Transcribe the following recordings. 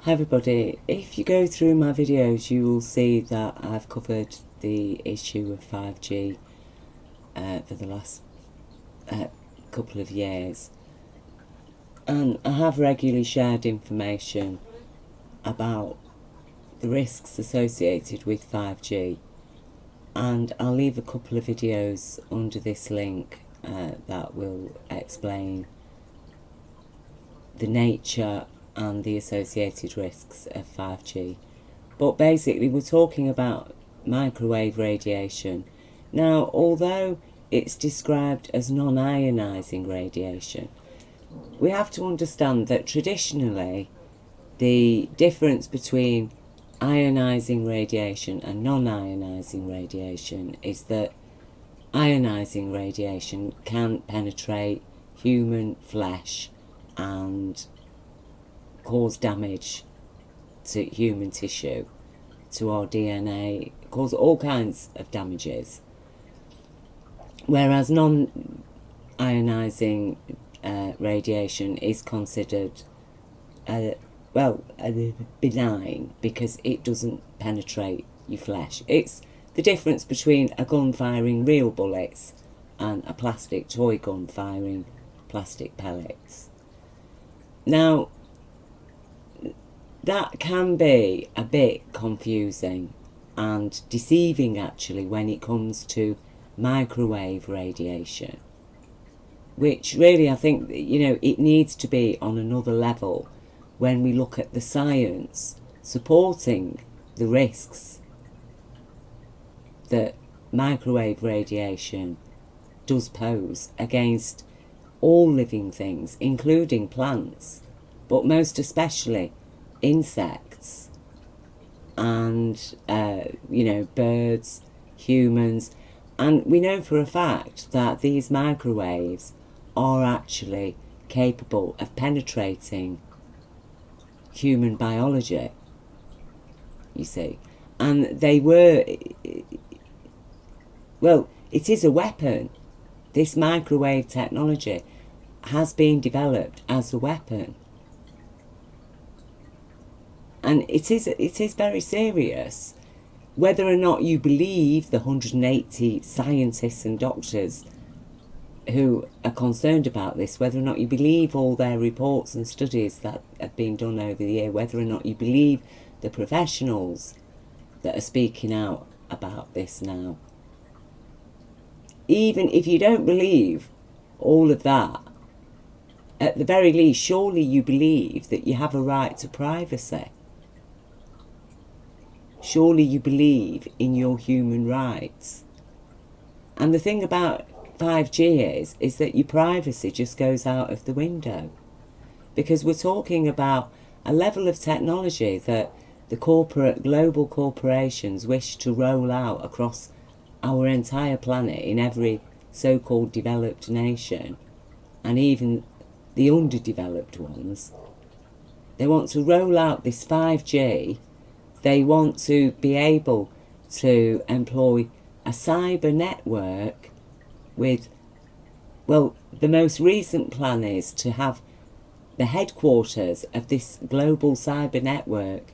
Hi everybody, if you go through my videos you will see that I've covered the issue of 5G for the last couple of years, and I have regularly shared information about the risks associated with 5G, and I'll leave a couple of videos under this link that will explain the nature and the associated risks of 5G. But basically we're talking about microwave radiation. Now, although it's described as non-ionising radiation, we have to understand that traditionally the difference between ionising radiation and non-ionising radiation is that ionising radiation can penetrate human flesh and cause damage to human tissue, to our DNA, cause all kinds of damages. Whereas non-ionising radiation is considered benign because it doesn't penetrate your flesh. It's the difference between a gun firing real bullets and a plastic toy gun firing plastic pellets. Now, that can be a bit confusing and deceiving actually when it comes to microwave radiation, which really I think, it needs to be on another level when we look at the science supporting the risks that microwave radiation does pose against all living things, including plants, but most especially insects and birds, humans. And we know for a fact that these microwaves are actually capable of penetrating human biology, you see. And they were, it is a weapon. This microwave technology has been developed as a weapon. And it is very serious. Whether or not you believe the 180 scientists and doctors who are concerned about this, whether or not you believe all their reports and studies that have been done over the year, whether or not you believe the professionals that are speaking out about this now, even if you don't believe all of that, at the very least, surely you believe that you have a right to privacy. Surely you believe in your human rights. And the thing about 5G is that your privacy just goes out of the window, because we're talking about a level of technology that the global corporations wish to roll out across our entire planet in every so-called developed nation, and even the underdeveloped ones. They want to roll out this 5G. They want to be able to employ a cyber network with, the most recent plan is to have the headquarters of this global cyber network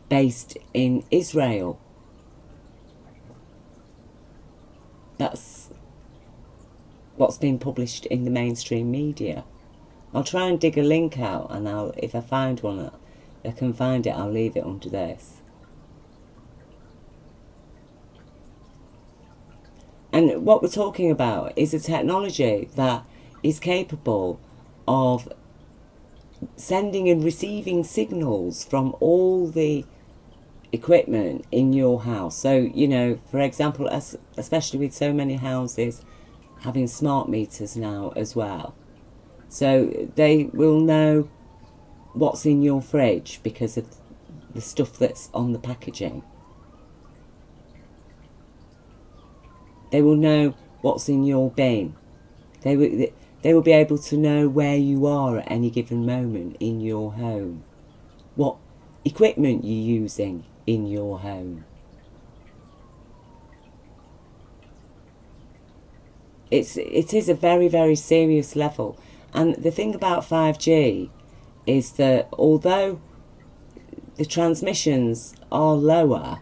based in Israel. That's what's been published in the mainstream media. I'll try and dig a link out, and if I find one, I can find it, I'll leave it under this. And what we're talking about is a technology that is capable of sending and receiving signals from all the equipment in your house. So, for example, especially with so many houses having smart meters now as well. So they will know what's in your fridge because of the stuff that's on the packaging. They will know what's in your bin. They will be able to know where you are at any given moment in your home, what equipment you're using in your home. It is a very, very serious level. And the thing about 5G is that although the transmissions are lower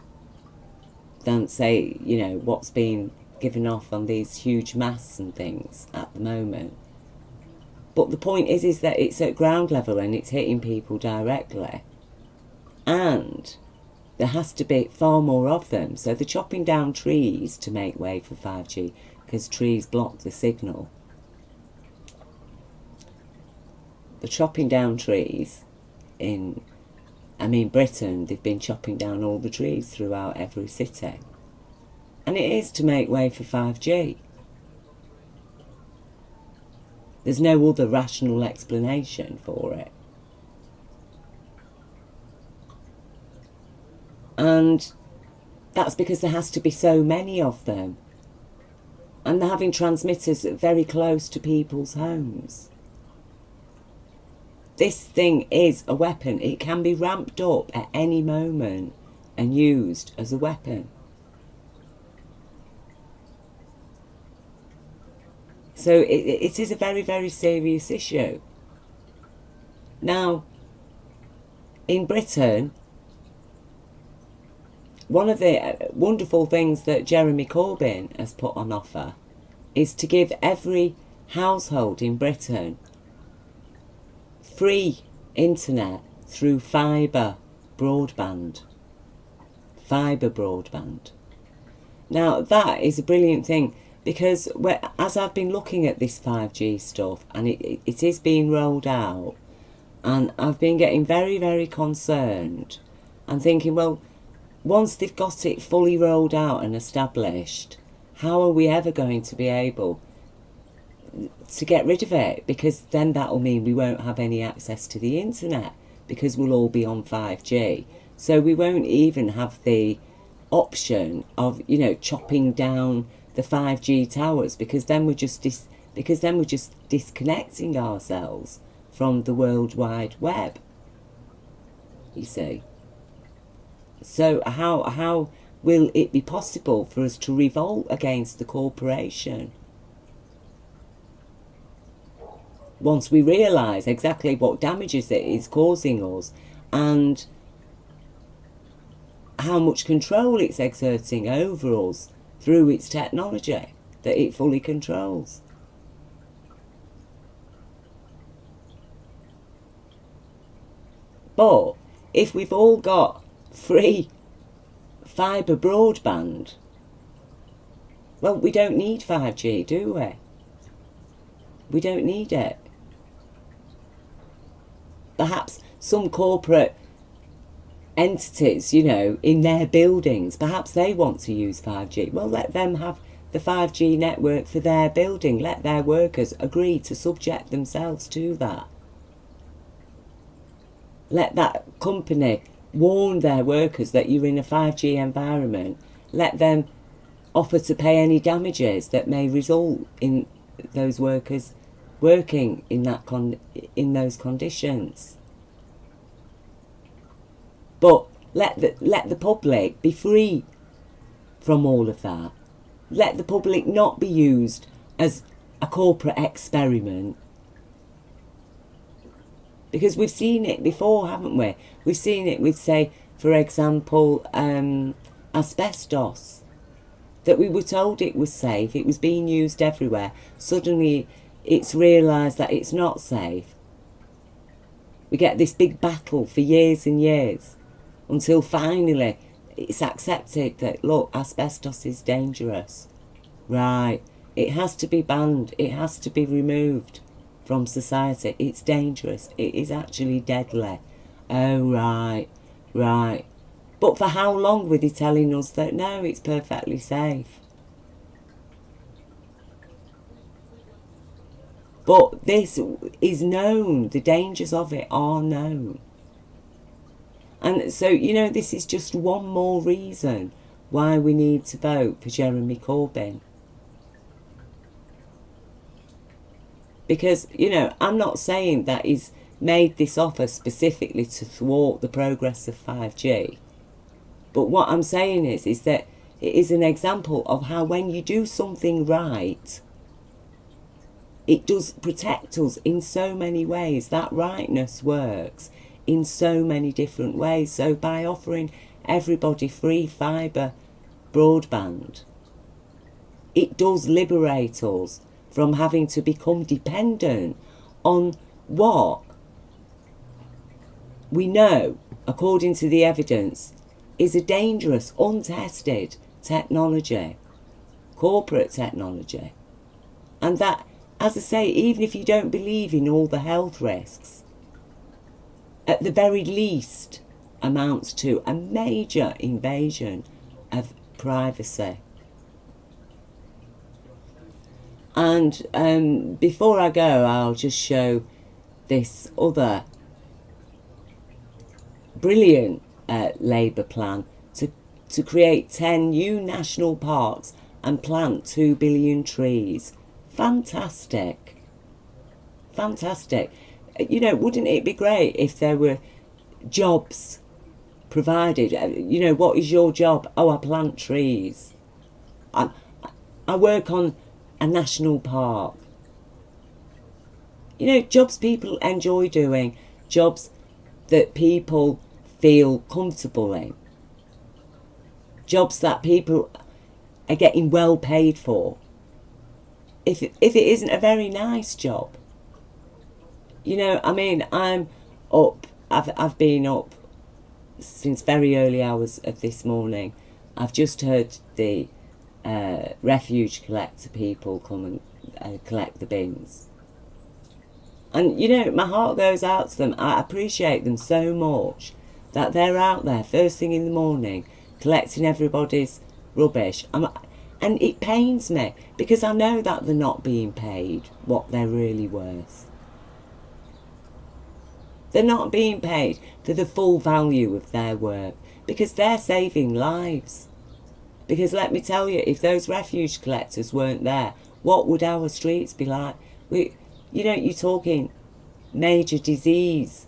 than, say, you know, what's being given off on these huge masts and things at the moment. But the point is that it's at ground level and it's hitting people directly. And there has to be far more of them. So they're chopping down trees to make way for 5G, because trees block the signal. They're chopping down trees in, I mean, Britain, they've been chopping down all the trees throughout every city. And it is to make way for 5G. There's no other rational explanation for it. And that's because there has to be so many of them. And they're having transmitters very close to people's homes. This thing is a weapon. It can be ramped up at any moment and used as a weapon. So it is a very, very serious issue. Now, in Britain, one of the wonderful things that Jeremy Corbyn has put on offer is to give every household in Britain free internet through fibre broadband. Fibre broadband. Now, that is a brilliant thing, because as I've been looking at this 5G stuff, and it is being rolled out, and I've been getting very, very concerned and thinking, well, once they've got it fully rolled out and established, how are we ever going to be able to get rid of it? Because then that'll mean we won't have any access to the internet, because we'll all be on 5G. So we won't even have the option of, you know, chopping down the 5G towers, because then we're just disconnecting ourselves from the World Wide Web. You see. So how will it be possible for us to revolt against the corporation once we realise exactly what damages it is causing us and how much control it's exerting over us through its technology that it fully controls? But if we've all got free fibre broadband, well, we don't need 5G, do we? We don't need it. Perhaps some corporate entities, you know, in their buildings, perhaps they want to use 5G. Well, let them have the 5G network for their building. Let their workers agree to subject themselves to that. Let that company warn their workers that you're in a 5G environment. Let them offer to pay any damages that may result in those workers working in that in those conditions. But let the public be free from all of that. Let the public not be used as a corporate experiment. Because we've seen it before, haven't we? We've seen it with, say, for example, asbestos. That we were told it was safe, it was being used everywhere. Suddenly it's realised that it's not safe. We get this big battle for years and years, until finally it's accepted that, look, asbestos is dangerous. Right, it has to be banned, it has to be removed from society. It's dangerous, it is actually deadly. Oh, right. But for how long were they telling us that, no, it's perfectly safe? But this is known, the dangers of it are known. And so, you know, this is just one more reason why we need to vote for Jeremy Corbyn. Because, you know, I'm not saying that he's made this offer specifically to thwart the progress of 5G. But what I'm saying is that it is an example of how when you do something right, it does protect us in so many ways. That rightness works. in so many different ways. So by offering everybody free fibre broadband, it does liberate us from having to become dependent on what we know, according to the evidence, is a dangerous, untested technology, corporate technology. And that, as I say, even if you don't believe in all the health risks, at the very least amounts to a major invasion of privacy. And before I go, I'll just show this other brilliant Labour plan to create 10 new national parks and plant 2 billion trees. Fantastic. Fantastic. You know, wouldn't it be great if there were jobs provided? You know, what is your job? Oh, I plant trees. I work on a national park. You know, jobs people enjoy doing, jobs that people feel comfortable in, jobs that people are getting well paid for. If it isn't a very nice job, you know, I mean, I'm up. I've been up since very early hours of this morning. I've just heard the refuge collector people come and collect the bins. And, you know, my heart goes out to them. I appreciate them so much that they're out there first thing in the morning collecting everybody's rubbish. And it pains me because I know that they're not being paid what they're really worth. They're not being paid for the full value of their work because they're saving lives. Because let me tell you, if those refuge collectors weren't there, what would our streets be like? You know, you're talking major disease.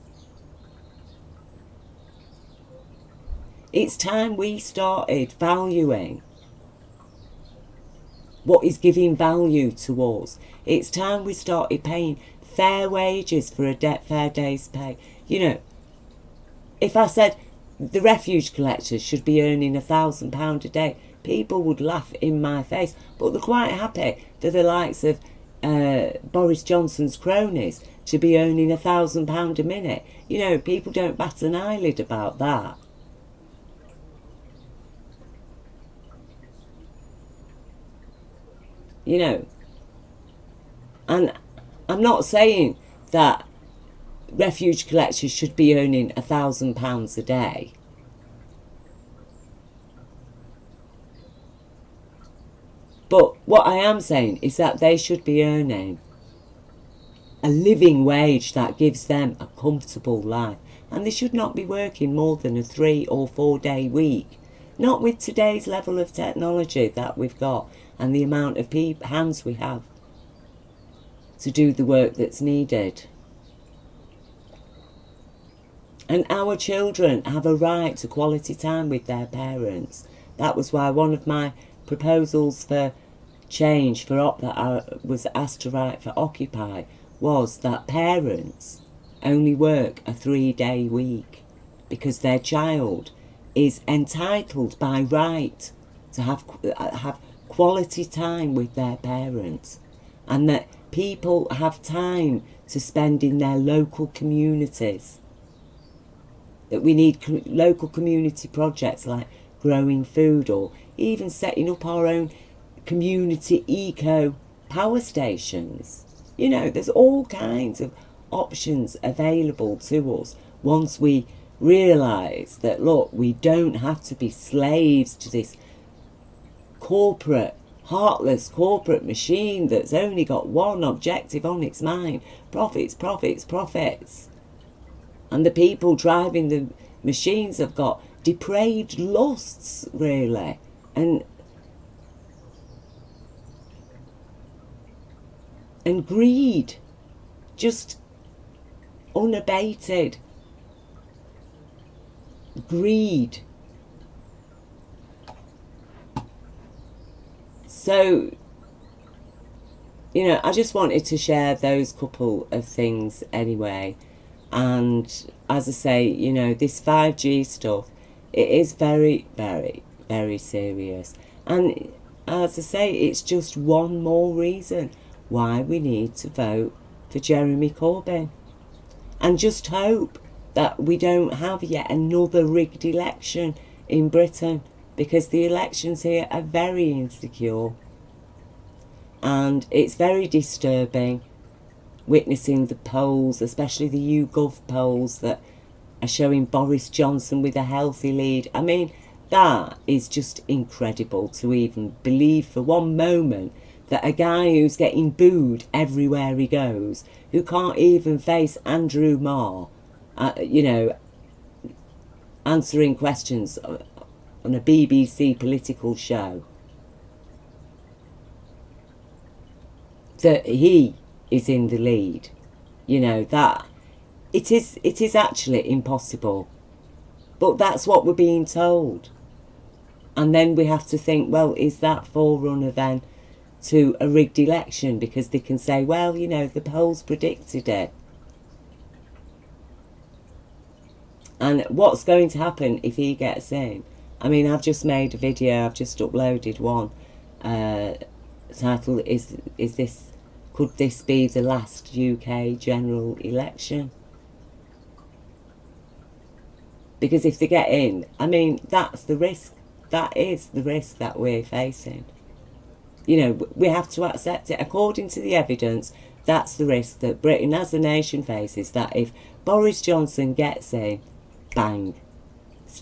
It's time we started valuing what is giving value to us. It's time we started paying fair wages for a fair day's pay. You know, if I said the refuge collectors should be earning £1,000 a day, people would laugh in my face. But they're quite happy that the likes of Boris Johnson's cronies to be earning £1,000 a minute. You know, people don't bat an eyelid about that. You know, and I'm not saying that refuge collectors should be earning £1,000 a day. But what I am saying is that they should be earning a living wage that gives them a comfortable life. And they should not be working more than a 3 or 4 day week. Not with today's level of technology that we've got and the amount of hands we have to do the work that's needed. And our children have a right to quality time with their parents. That was why one of my proposals for change that I was asked to write for Occupy was that parents only work a 3 day week because their child is entitled by right to have quality time with their parents, and that people have time to spend in their local communities. That we need local community projects like growing food or even setting up our own community eco power stations. You know, there's all kinds of options available to us once we realise that, look, we don't have to be slaves to this heartless corporate machine that's only got one objective on its mind: profits, profits, profits. And the people driving the machines have got depraved lusts, really, and greed, just unabated greed. So, you know, I just wanted to share those couple of things anyway, and as I say, you know, this 5G stuff, it is very, very, very serious. And as I say, it's just one more reason why we need to vote for Jeremy Corbyn. And just hope that we don't have yet another rigged election in Britain, because the elections here are very insecure. And it's very disturbing witnessing the polls, especially the YouGov polls that are showing Boris Johnson with a healthy lead. I mean, that is just incredible to even believe for one moment that a guy who's getting booed everywhere he goes, who can't even face Andrew Marr, you know, answering questions on a BBC political show, that he is in the lead. You know, that it is actually impossible. But that's what we're being told. And then we have to think, well, is that forerunner then to a rigged election? Because they can say, well, you know, the polls predicted it. And what's going to happen if he gets in? I mean, I've just made a video, I've just uploaded one, titled, could this be the last UK general election? Because if they get in, I mean, that's the risk. That is the risk that we're facing. You know, we have to accept it. According to the evidence, that's the risk that Britain as a nation faces, that if Boris Johnson gets in, bang,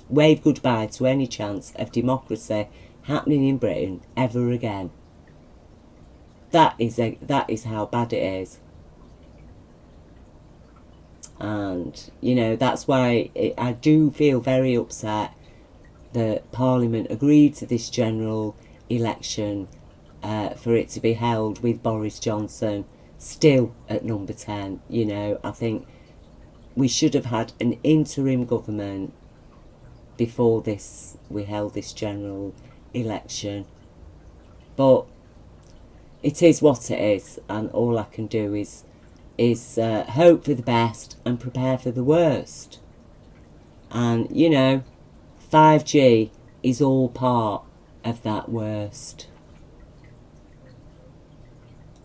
wave goodbye to any chance of democracy happening in Britain ever again. That is how bad it is. And, you know, that's why I do feel very upset that Parliament agreed to this general election for it to be held with Boris Johnson still at number 10. You know, I think we should have had an interim government before we held this general election. But it is what it is, and all I can do is hope for the best and prepare for the worst. And, you know, 5G is all part of that worst.